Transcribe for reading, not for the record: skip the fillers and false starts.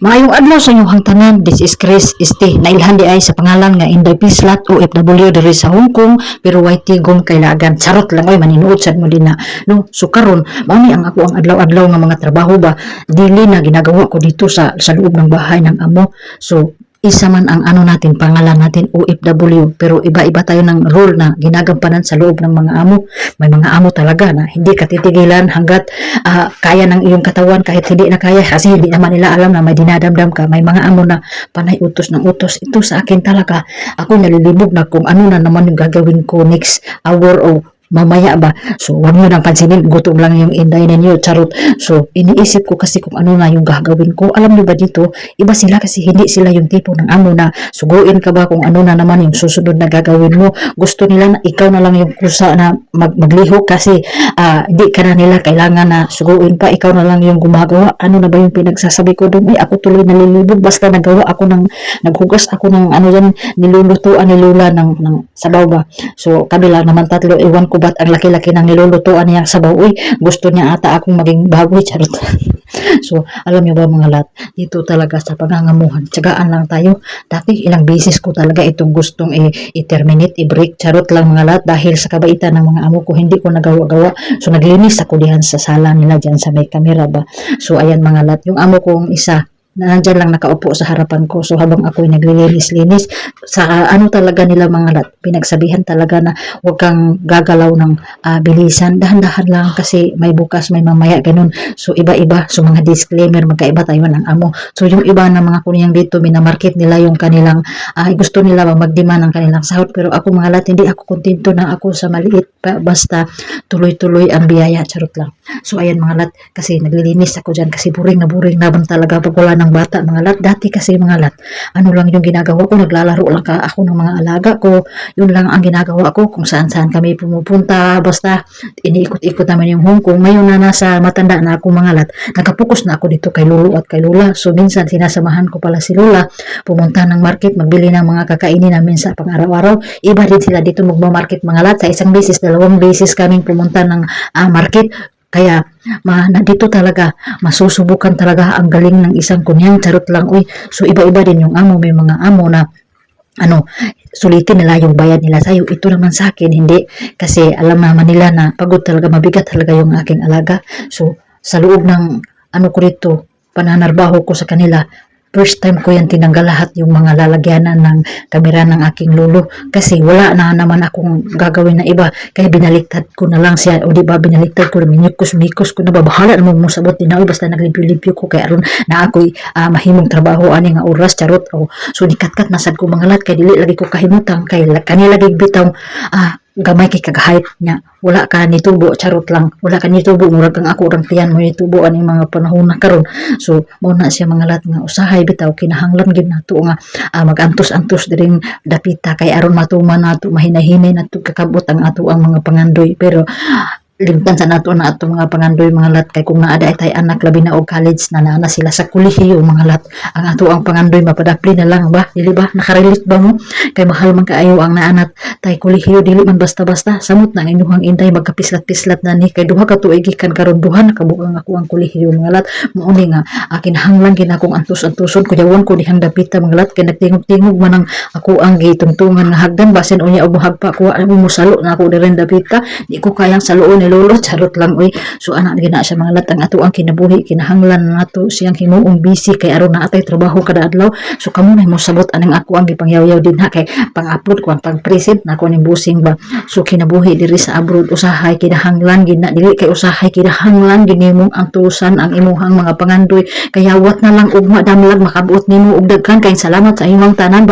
Maayong adlaw sa inyong tanan. This is Chris Este. Nailhan di ay sa pangalan nga Inday Pislat OFW diri sa Hong Kong pero way tigom kailagan. Charot lang oy maninuod sad mo din na. No, so karon mao ni ang ako ang adlaw-adlaw nga mga trabaho ba dili na ginagawa ko dito sa loob ng bahay ng amo. So isa man ang ano natin, pangalan natin OFW, pero iba-iba tayo ng role na ginagampanan sa loob ng mga amo. May mga amo talaga na hindi ka titigilan hanggat kaya ng iyong katawan kahit hindi na kaya kasi hindi naman nila alam na may dinadamdam ka. May mga amo na panay utos ng utos. Ito sa akin talaga, ako nalilibog na kung ano na naman yung gagawin ko next hour o mamaya ba. So wag nyo nang pansinin, gutom lang yung Inday ninyo, charot. So iniisip ko kasi kung ano na yung gagawin ko. Alam nyo ba dito, iba sila kasi hindi sila yung tipo ng amo na suguin ka ba kung ano na naman yung susunod na gagawin mo. Gusto nila na ikaw na lang yung kusa na magliho kasi hindi ka na nila kailangan na suguin pa, ikaw na lang yung gumagawa. Ano na ba yung pinagsasabi ko doon? Ako tuloy nalilibog basta nagawa ako naghugas ako ng ano yan, nilulutuan ni Lola ng sabaw ba. So kabila naman tatlo, iwan ko ba't ang laki-laki ng nilulutuan niyang sabaw. Uy, gusto niya ata akong maging baboy, charot. So, alam niyo ba mga lat, dito talaga sa pangangamuhan, tsagaan lang tayo. Dati ilang beses ko talaga itong gustong i-terminate, i-break, charot lang mga lat, dahil sa kabaitan ng mga amo ko, hindi ko nagawa-gawa. So, naglinis ako diyan sa sala nila dyan sa may kamera ba. So, ayan mga lat, yung amo kong isa, na nandyan lang nakaupo sa harapan ko. So habang ako'y naglilinis-linis, sa ano talaga nila mga lat, pinagsabihan talaga na huwag kang gagalaw ng bilisan, dahan-dahan lang kasi may bukas, may mamaya, ganun. So iba-iba, so mga disclaimer, magkaiba tayo ng amo. So yung iba na mga kuniyang dito, minamarket nila yung kanilang, gusto nila magdemand ng kanilang sahod, pero ako mga lat, hindi ako kontento na ako sa maliit, basta tuloy-tuloy ang biyaya, charot lang. So ayan mga lat, kasi naglilinis ako dyan kasi buring na bang talaga pag wala ng bata mga lat. Dati kasi mga lat, ano lang yung ginagawa ko, naglalaro lang ako ng mga alaga ko, yun lang ang ginagawa ko, kung saan-saan kami pumupunta, basta iniikot-ikot naman yung Hong Kong. Ngayon na nasa matanda na ako mga lat, nakapokus na ako dito kay Lolo at kay Lola. So minsan sinasamahan ko pala si Lola pumunta ng market, magbili ng mga kakainin namin sa pang-araw-araw. Iba din sila dito magmamarket mga lat, sa isang beses, dalawang beses kaming pumunta ng market. Kaya dito talaga masusubukan talaga ang galing ng isang kunyang, charot lang uy. So iba-iba din yung amo, may mga amo na sulitin nila yung bayad nila sa'yo. Ito naman sa akin hindi, kasi alam naman nila na pagod talaga, mabigat talaga yung aking alaga. So sa loob ng ko rito, pananarbaho ko sa kanila, first time ko yan tinanggal lahat yung mga lalagyanan ng kamera ng aking lolo kasi wala na naman akong gagawin na iba, kaya binaliktad ko na lang siya. O diba, binaliktad ko na, minikos ko na, babahala naman mo sabot din ako, basta naglibyo-libyo ko kaya aron na ako'y mahimong trabaho ani nga oras, charot. So nikatkat nasad ko mga lat, kaya dili lagi ko kahimutang, kaya kanila bitaw gamay kay kagahayt niya, wala ka nitubo, charot lang, wala ka nitubo, murag kang ako orang tiyan mo nitubo ani mga panahon na karon. So mao na siya mga lat nga usahay bitaw, kinahanglan gid nato nga magantos-antos diring dapita kay aron matuman nato, mahinahinay nato kakabot ang ato ang mga pangandoy. Pero limtan sa nato na ato mga pangandoy mga lat, kay kung naada tay anak labi na og college na sila sa kolehiyo mga lat, ang ato ang pangandoy mapadapli na lang ba, dili ba nakarelate ba mo, kay mahal man kaayo ang naanat tay kolehiyo, dili man basta-basta. Samot na ang inyong Inday, magkapislat-pislat na ni, kay duha ka tuig gikan karon, duha na kabukang ako ang kolehiyo mga lat. Mao ni nga kinahanglan gid akong antos-antoson ko jawon ko dihang dapita mga lat, kay nagtingog-tingog man ang ako ang gitungtungan nga hagdan, basin unya og hagpa ko mo salo na ako diren dapita, di ko kayang saluon lolo, charot lang uy. So anak gina siya mga lat, ang ato ang kinabuhi, kinahanglan nato siyang himuong busy kay aron na atay trabaho kada adlaw. So kamo na mo sabot aning ako ang gipangyaw-yaw din ha, kay pang-upload ko ang pang-present nako ning busing ba. So kinabuhi diri sa abroad, usahay kinahanglan gid na, dili kay usahay kinahanglan gid nimong antusan ang imuhang mga pangandoy, kaya wat na lang ugma damlag makabuot nimo og daghan kay salamat sa imong tanan.